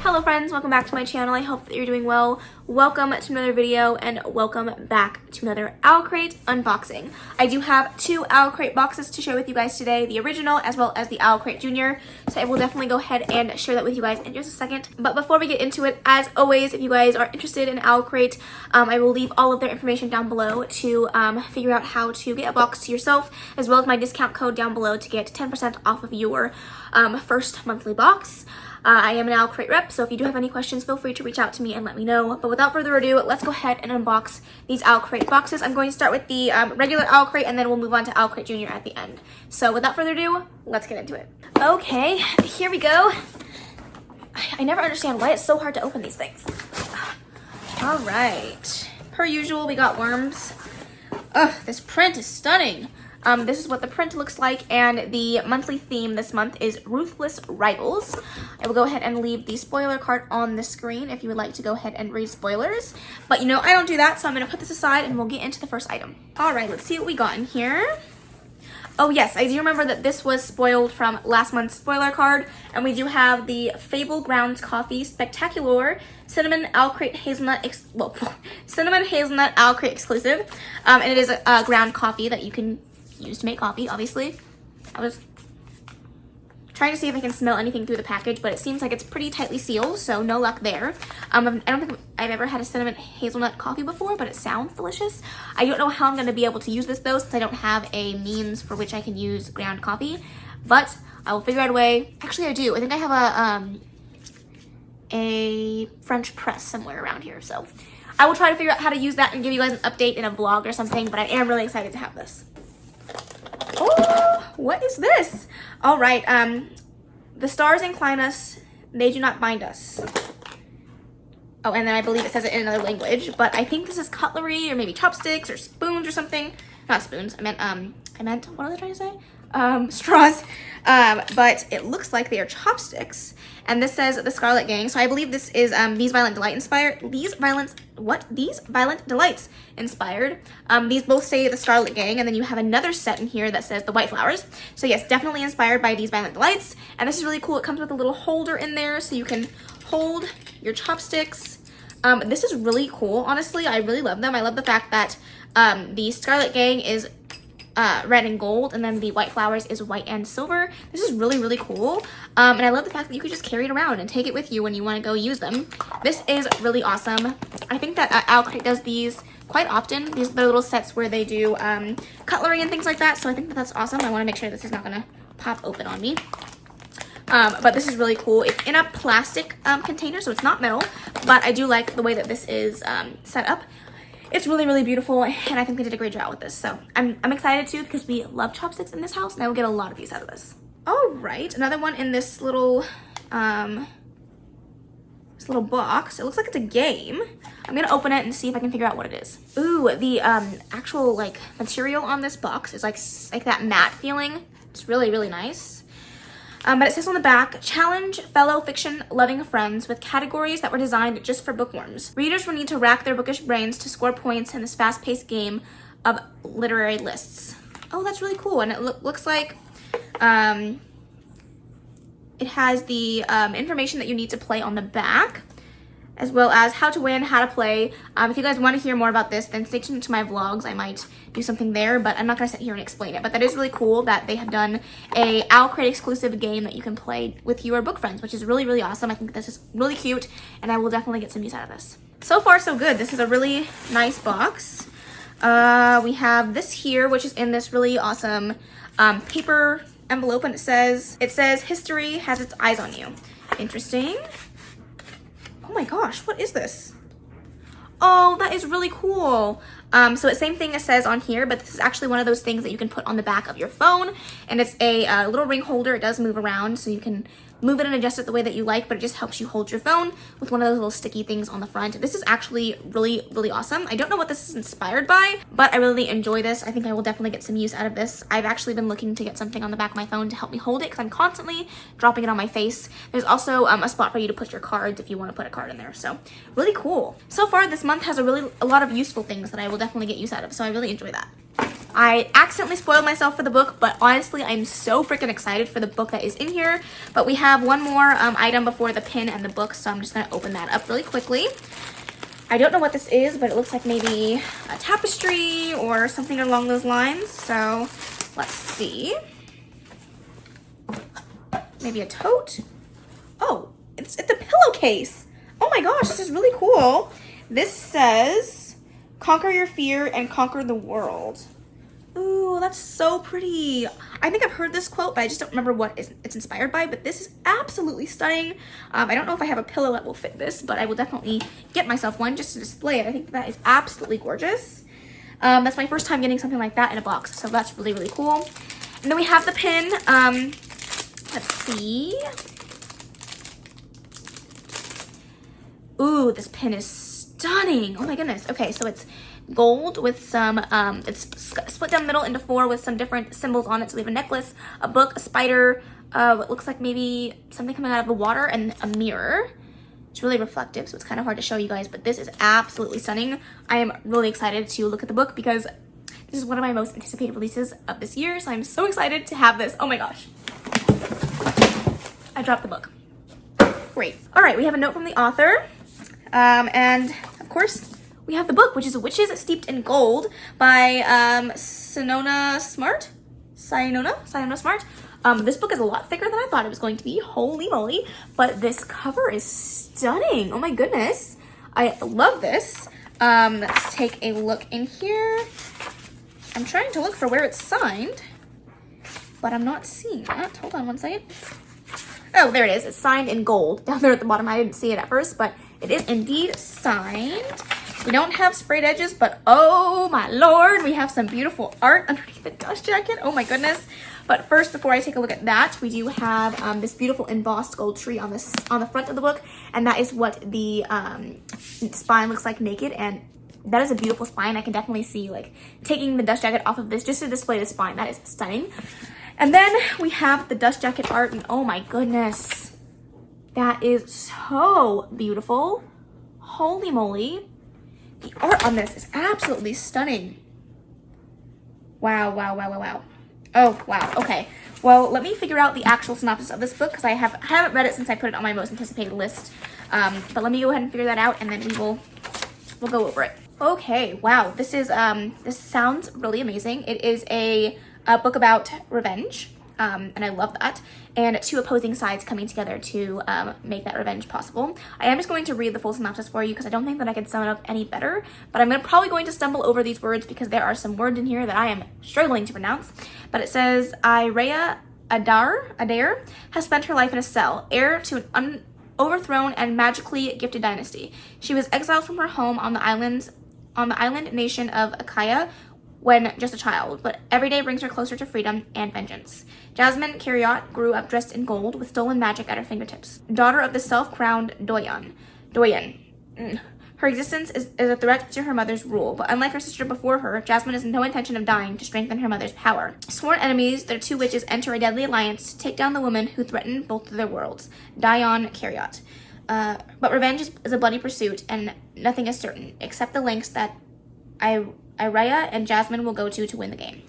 Hello friends, welcome back to my channel. I hope that you're doing well. Welcome to another video and welcome back to another OwlCrate unboxing. I do have two OwlCrate boxes to share with you guys today, the original as well as the OwlCrate Junior. So I will definitely go ahead and share that with you guys in just a second. But before we get into it, as always, if you guys are interested in OwlCrate, I will leave all of their information down below to figure out how to get a box to yourself, as well as my discount code down below to get 10% off of your first monthly box. I am an OwlCrate rep, so if you do have any questions, feel free to reach out to me and let me know. But without further ado, let's go ahead and unbox these OwlCrate boxes. I'm going to start with the regular OwlCrate, and then we'll move on to OwlCrate Junior at the end. So without further ado, let's get into it. Okay, here we go. I never understand why it's so hard to open these things. All right. Per usual, we got worms. Ugh, this print is stunning. This is what the print looks like, and the monthly theme this month is Ruthless Rivals. I will go ahead and leave the spoiler card on the screen if you would like to go ahead and read spoilers. But you know, I don't do that, so I'm going to put this aside and we'll get into the first item. All right, let's see what we got in here. Oh yes, I do remember that this was spoiled from last month's spoiler card, and we do have the Fable Grounds Coffee Spectacular Cinnamon OwlCrate Hazelnut Cinnamon Hazelnut OwlCrate exclusive, and it is a ground coffee that you can use to make coffee. Obviously, I was trying to see if I can smell anything through the package, but it seems like it's pretty tightly sealed, so no luck there. I don't think I've ever had a cinnamon hazelnut coffee before, but it sounds delicious. I don't know how I'm going to be able to use this though, since I don't have a means for which I can use ground coffee, but I will figure out a way. Actually, I do. I think I have a French press somewhere around here, so I will try to figure out how to use that and give you guys an update in a vlog or something, but I am really excited to have this. Oh, what is this? All right, the stars incline us, they do not bind us. Oh, and then I believe it says it in another language, but I think this is cutlery or maybe chopsticks or spoons or something. Not spoons, I meant, what was I trying to say? Straws, but it looks like they are chopsticks, and this says the Scarlet Gang, so I believe this is These Violent Delights inspired. These both say the Scarlet Gang, and then you have another set in here that says the White Flowers. So yes, definitely inspired by These Violent Delights, and this is really cool. It comes with a little holder in there so you can hold your chopsticks. This is really cool. Honestly, I really love them. I love the fact that the Scarlet Gang is red and gold, and then the White Flowers is white and silver. This is really, really cool. And I love the fact that you could just carry it around and take it with you when you want to go use them. This is really awesome. I think that OwlCrate does these quite often. These are the little sets where they do cutlery and things like that, so I think that that's awesome. I want to make sure this is not going to pop open on me. But this is really cool. It's in a plastic container, so it's not metal, but I do like the way that this is set up. It's really, really beautiful, and I think they did a great job with this. So I'm excited too, because we love chopsticks in this house, and I will get a lot of use out of this. All right, another one in this little box. It looks like it's a game. I'm gonna open it and see if I can figure out what it is. Ooh, the actual like material on this box is like that matte feeling. It's really, really nice. But it says on the back, challenge fellow fiction-loving friends with categories that were designed just for bookworms. Readers will need to rack their bookish brains to score points in this fast-paced game of literary lists. Oh, that's really cool. And it looks like it has the information that you need to play on the back, as well as how to win, how to play. If you guys want to hear more about this, then stay tuned to my vlogs. I might do something there, but I'm not going to sit here and explain it. But that is really cool that they have done a OwlCrate exclusive game that you can play with your book friends, which is really, really awesome. I think this is really cute, and I will definitely get some use out of this. So far, so good. This is a really nice box. We have this here, which is in this really awesome paper envelope, and it says, history has its eyes on you. Interesting. Oh my gosh, what is this? Oh, that is really cool. So it's same thing as says on here, but this is actually one of those things that you can put on the back of your phone, and it's a little ring holder. It does move around, so you can move it and adjust it the way that you like, but it just helps you hold your phone with one of those little sticky things on the front. This is actually really, really awesome. I don't know what this is inspired by, but I really enjoy this. I think I will definitely get some use out of this. I've actually been looking to get something on the back of my phone to help me hold it, because I'm constantly dropping it on my face. There's also a spot for you to put your cards if you want to put a card in there, so really cool. So far, this month has a lot of useful things that I will definitely get use out of, so I really enjoy that. I accidentally spoiled myself for the book, but honestly, I'm so freaking excited for the book that is in here. But we have one more item before the pin and the book, so I'm just going to open that up really quickly. I don't know what this is, but it looks like maybe a tapestry or something along those lines. So let's see. Maybe a tote. Oh, it's a pillowcase. Oh my gosh, this is really cool. This says, "Conquer your fear and conquer the world." Ooh, that's so pretty. I think I've heard this quote, but I just don't remember what it's inspired by, but this is absolutely stunning. I don't know if I have a pillow that will fit this, but I will definitely get myself one just to display it. I think that is absolutely gorgeous. That's my first time getting something like that in a box, so that's really, really cool. And then we have the pin. Let's see. Ooh, this pin is stunning. Oh my goodness. Okay, so it's gold with some, it's split down the middle into 4 with some different symbols on it. So we have a necklace, a book, a spider, what looks like maybe something coming out of the water, and a mirror. It's really reflective, so it's kind of hard to show you guys, but this is absolutely stunning. I am really excited to look at the book because this is one of my most anticipated releases of this year, so I'm so excited to have this. Oh my gosh. I dropped the book. Great. All right, we have a note from the author, and of course, we have the book, which is Witches Steeped in Gold by Synona Smart. This book is a lot thicker than I thought it was going to be. Holy moly. But this cover is stunning. Oh my goodness. I love this. Let's take a look in here. I'm trying to look for where it's signed, but I'm not seeing that. Hold on one second. Oh, there it is. It's signed in gold down there at the bottom. I didn't see it at first, but it is indeed signed. We don't have sprayed edges, but oh my lord, we have some beautiful art underneath the dust jacket. Oh my goodness. But first, before I take a look at that, we do have this beautiful embossed gold tree on the front of the book, and that is what the spine looks like naked, and that is a beautiful spine. I can definitely see like taking the dust jacket off of this just to display the spine. That is stunning. And then we have the dust jacket art, and oh my goodness, that is so beautiful. Holy moly. The art on this is absolutely stunning. Wow, wow, wow, wow, wow. Oh, wow, okay. Well, let me figure out the actual synopsis of this book because I haven't read it since I put it on my most anticipated list. But let me go ahead and figure that out, and then we'll go over it. Okay, wow, this sounds really amazing. It is a book about revenge. And I love that. And 2 opposing sides coming together to make that revenge possible. I am just going to read the full synopsis for you because I don't think that I can sum it up any better. But I'm probably going to stumble over these words because there are some words in here that I am struggling to pronounce. But it says, Iraya Adair has spent her life in a cell, heir to an overthrown and magically gifted dynasty. She was exiled from her home on the island nation of Akaya when just a child, but every day brings her closer to freedom and vengeance. Jasmine Kiriot grew up dressed in gold with stolen magic at her fingertips. Daughter of the self-crowned Doyen. Her existence is a threat to her mother's rule, but unlike her sister before her, Jasmine has no intention of dying to strengthen her mother's power. Sworn enemies, their 2 witches enter a deadly alliance to take down the woman who threatened both of their worlds, Dion Kiriot. But revenge is a bloody pursuit, and nothing is certain, except the lengths that Iraya and Jasmine will go to win the game.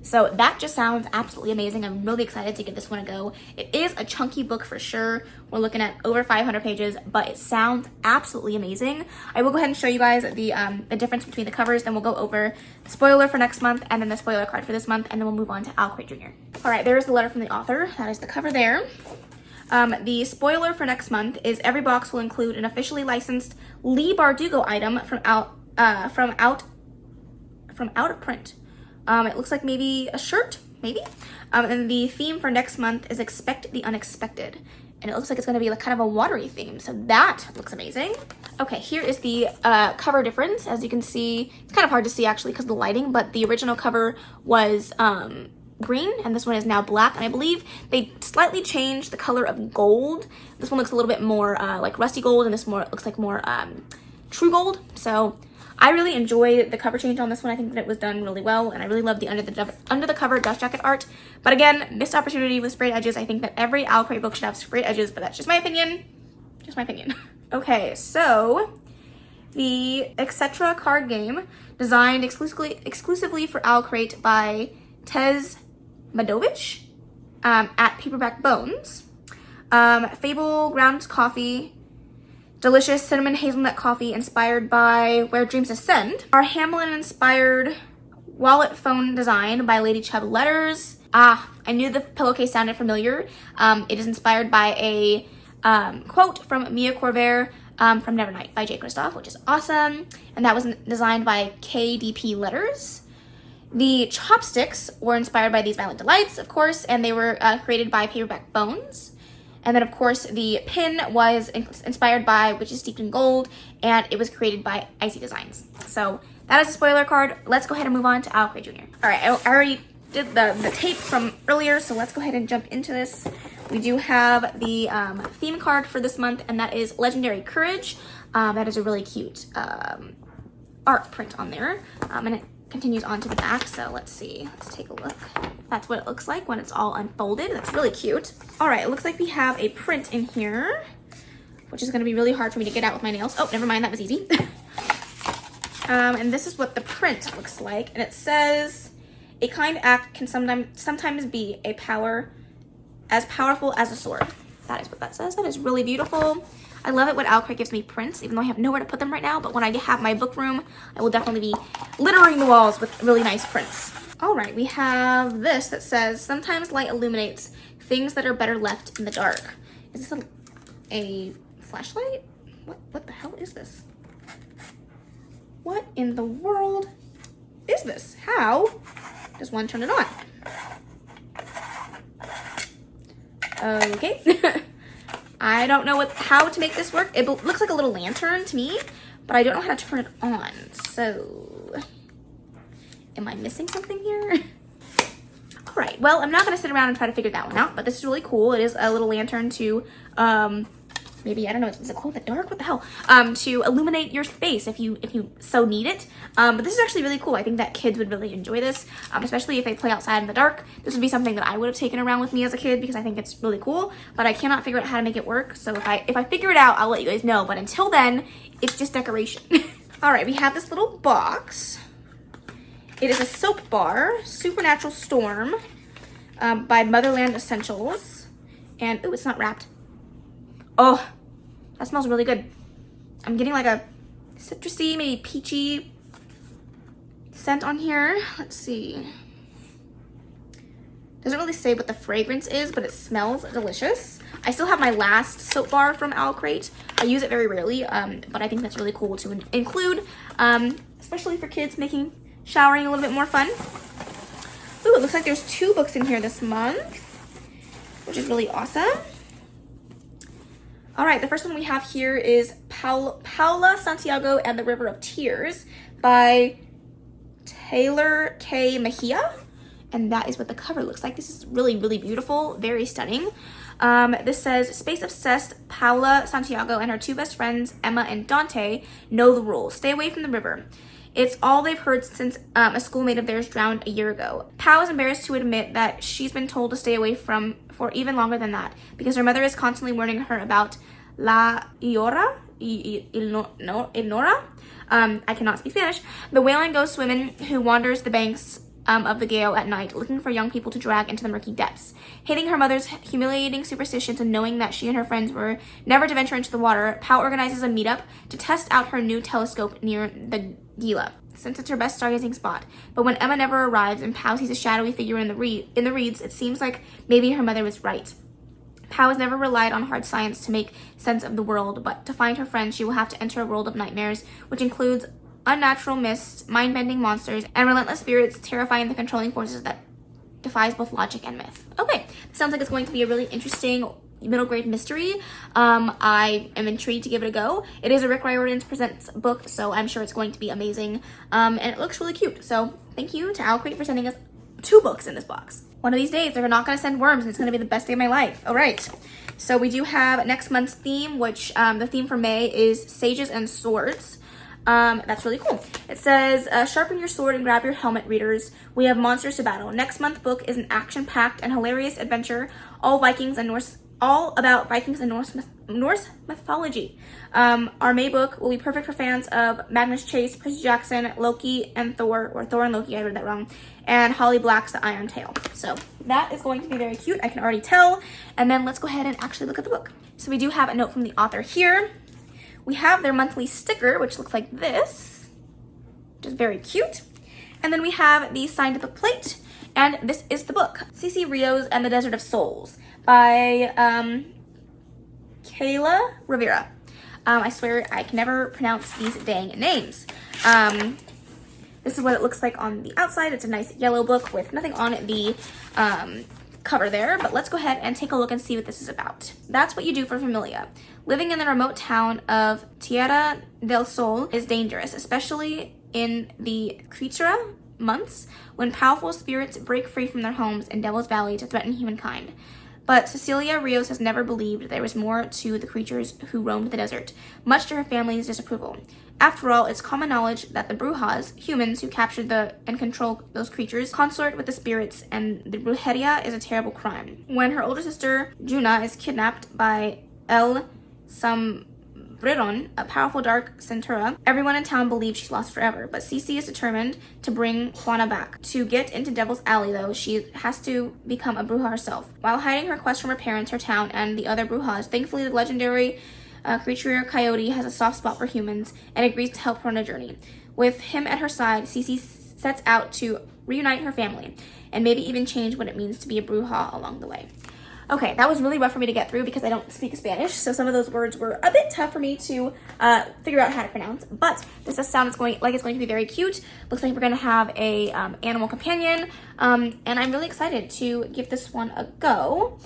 So that just sounds absolutely amazing. I'm really excited to give this one a go. It is a chunky book for sure. We're looking at over 500 pages, but it sounds absolutely amazing. I will go ahead and show you guys the difference between the covers, then we'll go over the spoiler for next month and then the spoiler card for this month, and then we'll move on to OwlCrate Jr. All right, there's the letter from the author. That is the cover there. The spoiler for next month is every box will include an officially licensed Lee Bardugo item from out of print. It looks like maybe a shirt, maybe. And the theme for next month is Expect the Unexpected. And it looks like it's going to be like kind of a watery theme. So that looks amazing. Okay, here is the cover difference. As you can see, it's kind of hard to see actually because of the lighting, but the original cover was green and this one is now black. And I believe they slightly changed the color of gold. This one looks a little bit more like rusty gold, and this looks like more true gold. So I really enjoyed the cover change on this one. I think that it was done really well, and I really love the under the cover dust jacket art. But again, missed opportunity with sprayed edges. I think that every OwlCrate book should have sprayed edges, but that's just my opinion. Just my opinion. Okay, so the Etc. card game designed exclusively for OwlCrate by Tez Madovich at Paperback Bones. Fable ground coffee, delicious cinnamon hazelnut coffee inspired by Where Dreams Ascend. Our Hamlin inspired wallet phone design by Lady Chubb Letters. I knew the pillowcase sounded familiar. It is inspired by a quote from Mia Corvair from Nevernight by Jay Kristoff, which is awesome. And that was designed by KDP Letters. The chopsticks were inspired by These Violent Delights, of course, and they were created by Paperback Bones. And then, of course, the pin was inspired by Witches Steeped in Gold, and it was created by Icy Designs. So that is a spoiler card. Let's go ahead and move on to OwlCrate Jr. All right, I already did the tape from earlier, so let's go ahead and jump into this. We do have the theme card for this month, and that is Legendary Courage. That is a really cute art print on there, and it continues on to the back. So let's see, let's take a look. That's what it looks like when it's all unfolded. That's really cute. All right, it looks like we have a print in here, which is going to be really hard for me to get out with my nails. Oh, never mind, that was easy. And this is what the print looks like, and it says, a kind act can sometimes be a power as powerful as a sword. That is what that says. That is really beautiful. I love it when OwlCrate gives me prints, even though I have nowhere to put them right now, but when I have my book room, I will definitely be littering the walls with really nice prints. All right, we have this that says, sometimes light illuminates things that are better left in the dark. Is this a flashlight? What the hell is this? What in the world is this? How does one turn it on? Okay. I don't know how to make this work. It looks like a little lantern to me, but I don't know how to turn it on. So, am I missing something here? All right, well, I'm not gonna sit around and try to figure that one out, but this is really cool. It is a little lantern to, maybe, I don't know, is it glow in the dark? What the hell? To illuminate your space if you so need it. But this is actually really cool. I think that kids would really enjoy this, especially if they play outside in the dark. This would be something that I would have taken around with me as a kid because I think it's really cool, but I cannot figure out how to make it work. So if I figure it out, I'll let you guys know. But until then, it's just decoration. All right, we have this little box. It is a soap bar, Supernatural Storm, by Motherland Essentials. And, ooh, it's not wrapped. Oh, that smells really good. I'm getting like a citrusy, maybe peachy scent on here. Let's see. Doesn't really say what the fragrance is, but it smells delicious. I still have my last soap bar from OwlCrate. I use it very rarely, but I think that's really cool to include, especially for kids, making showering a little bit more fun. Ooh, it looks like there's 2 books in here this month, which is really awesome. All right, the first one we have here is Paula, Santiago, and the River of Tears by Taylor K. Mejia. And that is what the cover looks like. This is really, really beautiful, very stunning. This says, space-obsessed Paula, Santiago, and her 2 best friends, Emma and Dante, know the rules. Stay away from the river. It's all they've heard since a schoolmate of theirs drowned a year ago. Pau is embarrassed to admit that she's been told to stay away from for even longer than that because her mother is constantly warning her about La Iora, Ilnora. I cannot speak Spanish. The whaling ghost woman who wanders the banks of the Gale at night, looking for young people to drag into the murky depths. Hating her mother's humiliating superstitions and knowing that she and her friends were never to venture into the water, Pau organizes a meetup to test out her new telescope near the Gila, since it's her best stargazing spot. But when Emma never arrives and Pau sees a shadowy figure in the reeds, it seems like maybe her mother was right. Pau has never relied on hard science to make sense of the world, but to find her friends, she will have to enter a world of nightmares, which includes unnatural mists, mind-bending monsters, and relentless spirits terrifying the controlling forces that defies both logic and myth. Okay, sounds like it's going to be a really interesting middle grade mystery. I am intrigued to give it a go. It is a Rick Riordan's Presents book, so I'm sure it's going to be amazing. And it looks really cute. So thank you to OwlCrate for sending us 2 books in this box. One of these days, they're not going to send worms, and it's going to be the best day of my life. All right. So we do have next month's theme, which the theme for May is Sages and Swords. That's really cool. It says, sharpen your sword and grab your helmet, readers. We have monsters to battle. Next month's book is an action-packed and hilarious adventure, all about Vikings and Norse mythology. Our May book will be perfect for fans of Magnus Chase, Percy Jackson, Loki, and Thor, or Thor and Loki, I read that wrong, and Holly Black's The Iron Tail. So that is going to be very cute, I can already tell. And then let's go ahead and actually look at the book. So we do have a note from the author here. We have their monthly sticker, which looks like this, which is very cute. And then we have the signed book plate, and this is the book, C.C. Rios and the Desert of Souls by Kayla Rivera. I swear I can never pronounce these dang names. This is what it looks like on the outside. It's a nice yellow book with nothing on the cover there, but let's go ahead and take a look and see what this is about. That's what you do for Familia. Living in the remote town of Tierra del Sol is dangerous, especially in the Creatura months when powerful spirits break free from their homes in Devil's Valley to threaten humankind. But Cecilia Rios has never believed there was more to the creatures who roamed the desert, much to her family's disapproval. After all, it's common knowledge that the Brujas, humans who captured and control those creatures, consort with the spirits, and the brujeria is a terrible crime. When her older sister, Juna, is kidnapped by El Sombreron, a powerful dark Centura, everyone in town believes she's lost forever, but Cece is determined to bring Juana back. To get into Devil's Alley, though, she has to become a Bruja herself. While hiding her quest from her parents, her town, and the other Brujas, thankfully the legendary creature Coyote has a soft spot for humans and agrees to help her on a journey. With him at her side, Cece sets out to reunite her family and maybe even change what it means to be a Bruja along the way. Okay, that was really rough for me to get through because I don't speak Spanish, so some of those words were a bit tough for me to figure out how to pronounce, but this does sound it's going to be very cute. Looks like we're going to have a animal companion, and I'm really excited to give this one a go.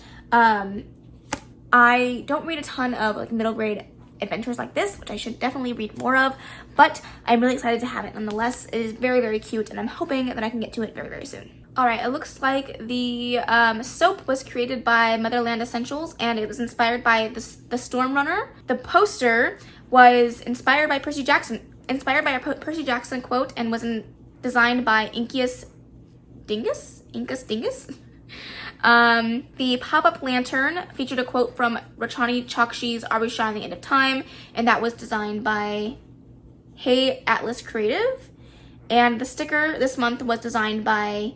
I don't read a ton of like middle grade adventures like this, which I should definitely read more of, but I'm really excited to have it nonetheless. It is very, very cute, and I'm hoping that I can get to it very, very soon. All right, it looks like the soap was created by Motherland Essentials, and it was inspired by the Storm Runner. The poster was inspired by a Percy Jackson quote, and was designed by Incus Dingus. The pop-up lantern featured a quote from Rachani Chakshi's Are We Shy the End of Time, and that was designed by Hey Atlas Creative. And the sticker this month was designed by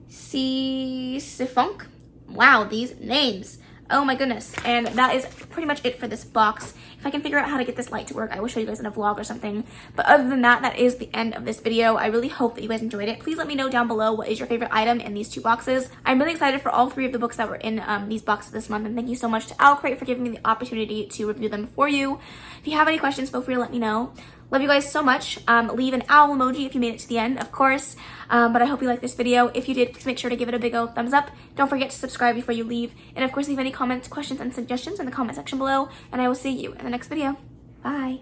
Sifunk. Wow, these names. Oh my goodness. And that is pretty much it for this box. If I can figure out how to get this light to work, I will show you guys in a vlog or something. But other than that, that is the end of this video. I really hope that you guys enjoyed it. Please let me know down below what is your favorite item in these two boxes. I'm really excited for all three of the books that were in these boxes this month. And thank you so much to OwlCrate for giving me the opportunity to review them for you. If you have any questions, feel free to let me know. Love you guys so much. Leave an owl emoji if you made it to the end, of course. But I hope you liked this video. If you did, please make sure to give it a big old thumbs up. Don't forget to subscribe before you leave. And of course, leave any comments, questions, and suggestions in the comment section below. And I will see you in the next video. Bye.